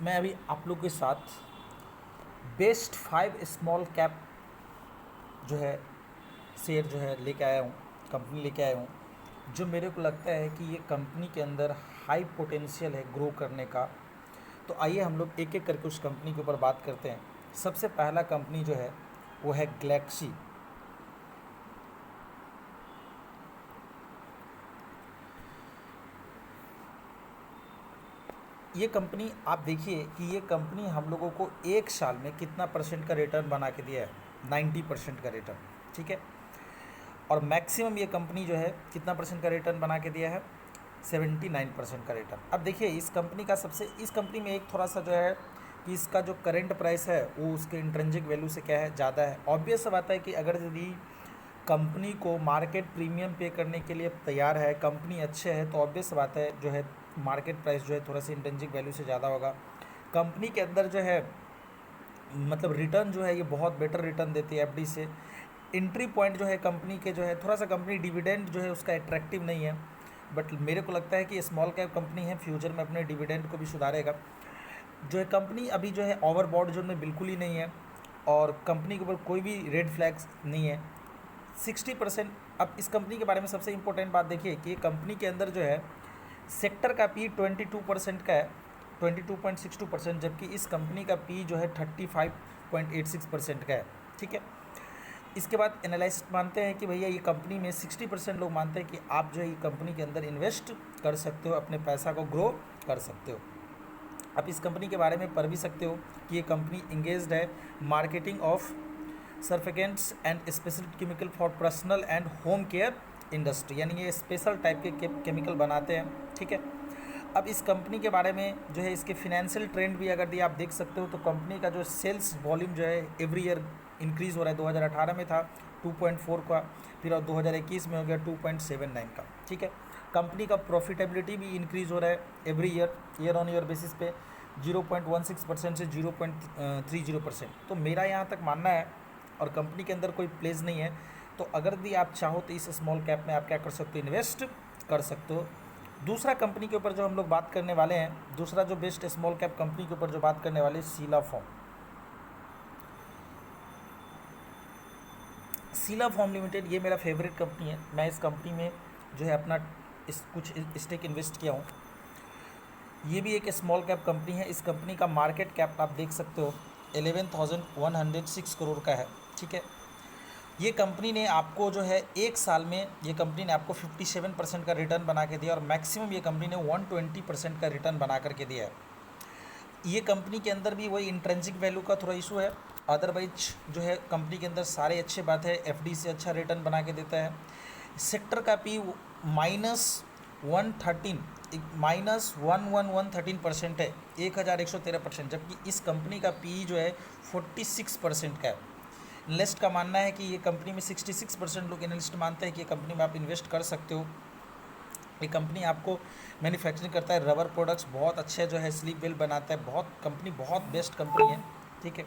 मैं अभी आप लोग के साथ बेस्ट 5 स्मॉल कैप जो है शेयर जो है लेके आया हूँ, कंपनी लेके आया हूँ, जो मेरे को लगता है कि ये कंपनी के अंदर हाई पोटेंशियल है ग्रो करने का। तो आइए हम लोग एक एक करके उस कंपनी के ऊपर बात करते हैं। सबसे पहला कंपनी जो है वो है गैलेक्सी। ये कंपनी आप देखिए कि ये कंपनी हम लोगों को एक साल में कितना परसेंट का रिटर्न बना के दिया है, 90% का रिटर्न। ठीक है। और मैक्सिमम ये कंपनी जो है कितना परसेंट का रिटर्न बना के दिया है, 79% का रिटर्न। अब देखिए इस कंपनी का इस कंपनी में एक थोड़ा सा जो है कि इसका जो करेंट प्राइस है वो उसके इंट्रिंसिक वैल्यू से क्या है, ज़्यादा है। ऑब्वियस सा बात है कि अगर यदि कंपनी को मार्केट प्रीमियम पे करने के लिए तैयार है, कंपनी अच्छे है, तो ऑब्वियस बात है जो है मार्केट प्राइस जो है थोड़ा सा इंट्रिंसिक वैल्यू से ज़्यादा होगा। कंपनी के अंदर जो है मतलब रिटर्न जो है ये बहुत बेटर रिटर्न देती है एफडी से। एंट्री पॉइंट जो है कंपनी के जो है थोड़ा सा कंपनी डिविडेंड जो है उसका अट्रैक्टिव नहीं है, बट मेरे को लगता है कि स्मॉल कैप कंपनी है, फ्यूचर में अपने डिविडेंड को भी सुधारेगा। जो है कंपनी अभी जो है ओवरबॉट जोन में बिल्कुल ही नहीं है और कंपनी के ऊपर कोई भी रेड फ्लैग्स नहीं है। 60%। अब इस कंपनी के बारे में सबसे इंपॉर्टेंट बात देखिए कि कंपनी के अंदर जो है सेक्टर का पी 22% का है, 22.62%, जबकि इस कंपनी का पी जो है 35.86% का है। ठीक है। इसके बाद एनालिस्ट मानते हैं कि भैया ये कंपनी में 60% लोग मानते हैं कि आप जो है ये कंपनी के अंदर इन्वेस्ट कर सकते हो, अपने पैसा को ग्रो कर सकते हो। आप इस कंपनी के बारे में पढ़ भी सकते हो कि ये कंपनी इंगेज्ड है marketing of surfactants and special chemical for personal and home care industry, यानी ये स्पेशल टाइप के केमिकल बनाते हैं। ठीक है। अब इस कंपनी के बारे में जो है इसके फिनेंशियल ट्रेंड भी अगर आप देख सकते हो तो कंपनी का जो सेल्स वॉल्यूम जो है एवरी ईयर इंक्रीज़ हो रहा है। 2018 में था 2.4 का, फिर और 2021 में हो गया 2.79 का। ठीक है। कंपनी का प्रॉफिटेबिलिटी भी इंक्रीज़ हो रहा है every year on year basis पे 0.16% से 0.30%। तो मेरा यहाँ तक मानना है, और कंपनी के अंदर कोई प्लेस नहीं है, तो अगर भी आप चाहो तो इस स्मॉल कैप में आप क्या कर सकते हो, इन्वेस्ट कर सकते हो। दूसरा कंपनी के ऊपर जो हम लोग बात करने वाले हैं, दूसरा जो बेस्ट स्मॉल कैप कंपनी के ऊपर जो बात करने वाले, Sheela foam. Sheela foam limited ये मेरा फेवरेट कंपनी है। मैं इस कंपनी में जो है अपना कुछ स्टेक इन्वेस्ट किया हूँ। ये भी एक स्मॉल कैप कंपनी है। इस कंपनी का मार्केट कैप आप देख सकते हो 11,106 करोड़ का है। ठीक है। ये कंपनी ने आपको जो है एक साल में ये कंपनी ने आपको 57% का रिटर्न बना के दिया और मैक्सिमम ये कंपनी ने 120% का रिटर्न बना करके दिया है। ये कंपनी के अंदर भी वही इंट्रिंसिक वैल्यू का थोड़ा इशू है, अदरवाइज जो है कंपनी के अंदर सारे अच्छे बात है, एफडी से अच्छा रिटर्न बना के देता है। सेक्टर का पी -113 -11113% है, 1113%, जबकि इस कंपनी का पी जो है 46% का है। एनालिस्ट का मानना है कि ये कंपनी में 66% लोग एनालिस्ट मानते हैं कि ये कंपनी में आप इन्वेस्ट कर सकते हो। ये कंपनी आपको मैन्युफैक्चरिंग करता है, रबर प्रोडक्ट्स बहुत अच्छे जो है स्लीप वेल बनाता है, बहुत बेस्ट कंपनी है। ठीक है।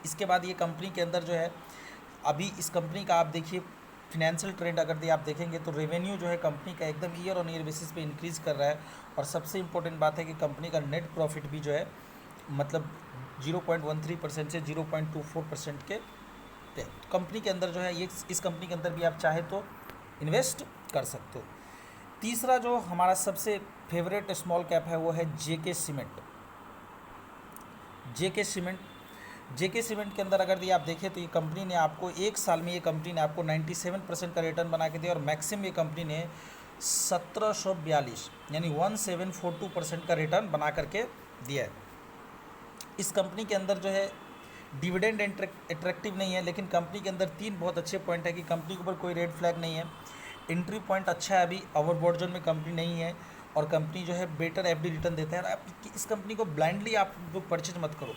इसके बाद ये कंपनी के अंदर जो है अभी इस कंपनी का आप देखिए फिनेंशियल ट्रेंड अगर आप देखेंगे तो रेवेन्यू जो है कंपनी का एकदम ईयर ऑन ईयर बेसिस पे इंक्रीज़ कर रहा है। और सबसे इंपॉर्टेंट बात है कि कंपनी का नेट प्रॉफिट भी जो है मतलब 0.13% से 0.24% के कंपनी के अंदर जो है ये इस कंपनी के अंदर भी आप चाहे तो इन्वेस्ट कर सकते हो। तीसरा जो हमारा सबसे फेवरेट स्मॉल कैप है वो है जेके सीमेंट। जेके सीमेंट के अंदर अगर ये आप देखें तो ये कंपनी ने आपको एक साल में ये कंपनी ने आपको 97% का रिटर्न बना के दिया और मैक्सिमम ये कंपनी ने 1742 यानी 1742% का रिटर्न बना करके दिया है। इस कंपनी के अंदर जो है डिविडेंड अट्रैक्टिव नहीं है, लेकिन कंपनी के अंदर तीन बहुत अच्छे पॉइंट है कि कंपनी के ऊपर कोई रेड फ्लैग नहीं है, एंट्री पॉइंट अच्छा है, अभी ओवरबॉट जोन में कंपनी नहीं है, और कंपनी जो है बेटर एफडी रिटर्न देता है। और आप इस कंपनी को ब्लाइंडली आप लोग परचेज मत करो।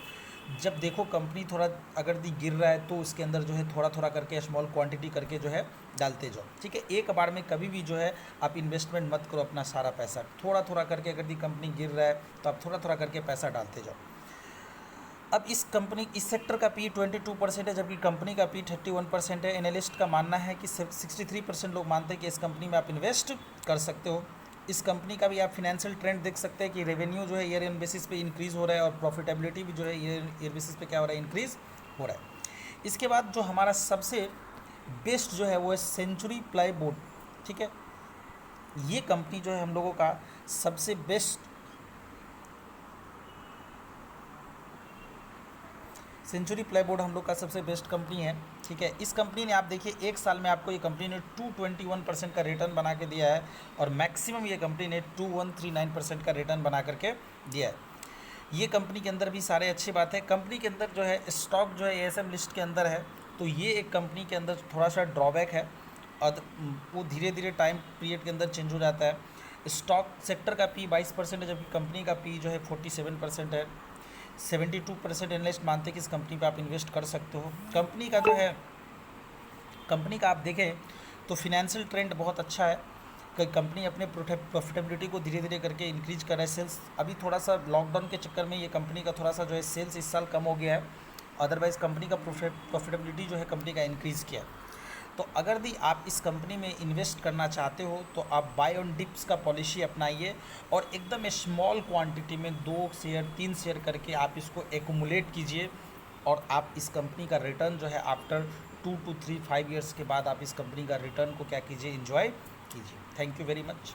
जब देखो कंपनी थोड़ा अगर गिर रहा है तो उसके अंदर जो है थोड़ा थोड़ा करके स्मॉल क्वांटिटी करके जो है डालते जाओ। ठीक है। एक बार में कभी भी जो है आप इन्वेस्टमेंट मत करो अपना सारा पैसा, थोड़ा थोड़ा करके अगर कंपनी गिर रहा है तो आप थोड़ा थोड़ा करके पैसा डालते जाओ। अब इस सेक्टर का पी 22% है, जबकि कंपनी का पी 31% है। एनालिस्ट का मानना है कि 63% लोग मानते हैं कि इस कंपनी में आप इन्वेस्ट कर सकते हो। इस कंपनी का भी आप फिनेंशियल ट्रेंड देख सकते हैं कि रेवेन्यू जो है ईयर इन बेसिस पे इंक्रीज़ हो रहा है और प्रॉफिटेबिलिटी भी जो है ईयर बेसिस पे क्या हो रहा है, इंक्रीज़ हो रहा है। इसके बाद जो हमारा सबसे बेस्ट जो है वो है सेंचुरी प्लाईवुड। ठीक है, ये कंपनी जो है हम लोगों का सबसे बेस्ट, सेंचुरी प्लाईवुड हम लोग का सबसे बेस्ट कंपनी है। ठीक है, इस कंपनी ने आप देखिए एक साल में आपको ये कंपनी ने 221% का रिटर्न बना के दिया है और मैक्सिमम ये कंपनी ने 2139% का रिटर्न बना करके दिया है। ये कंपनी के अंदर भी सारे अच्छी बात है। कंपनी के अंदर जो है स्टॉक जो है एएसएम लिस्ट के अंदर है, तो ये एक कंपनी के अंदर थोड़ा सा ड्रॉबैक है और वो धीरे धीरे टाइम पीरियड के अंदर चेंज हो जाता है। स्टॉक सेक्टर का पी 22% है, जबकि कंपनी का पी जो है 47% है। 72% एनालिस्ट मानते हैं कि इस कंपनी पे आप इन्वेस्ट कर सकते हो। कंपनी का जो है, कंपनी का आप देखें तो फिनेंशियल ट्रेंड बहुत अच्छा है कि कंपनी अपने प्रॉफिटेबिलिटी को धीरे धीरे करके इंक्रीज कर रहा है। सेल्स अभी थोड़ा सा लॉकडाउन के चक्कर में ये कंपनी का थोड़ा सा जो है सेल्स इस साल कम हो गया है, अदरवाइज़ कंपनी का प्रॉफिटेबिलिटी जो है कंपनी का इंक्रीज़ किया है। तो अगर भी आप इस कंपनी में इन्वेस्ट करना चाहते हो तो आप बाय ऑन डिप्स का पॉलिसी अपनाइए और एकदम स्मॉल क्वांटिटी में 2 शेयर 3 शेयर करके आप इसको एक्यूमुलेट कीजिए और आप इस कंपनी का रिटर्न जो है आफ्टर 2 to 3 5 ईयर्स के बाद आप इस कंपनी का रिटर्न को क्या कीजिए, एंजॉय कीजिए। Thank you very much.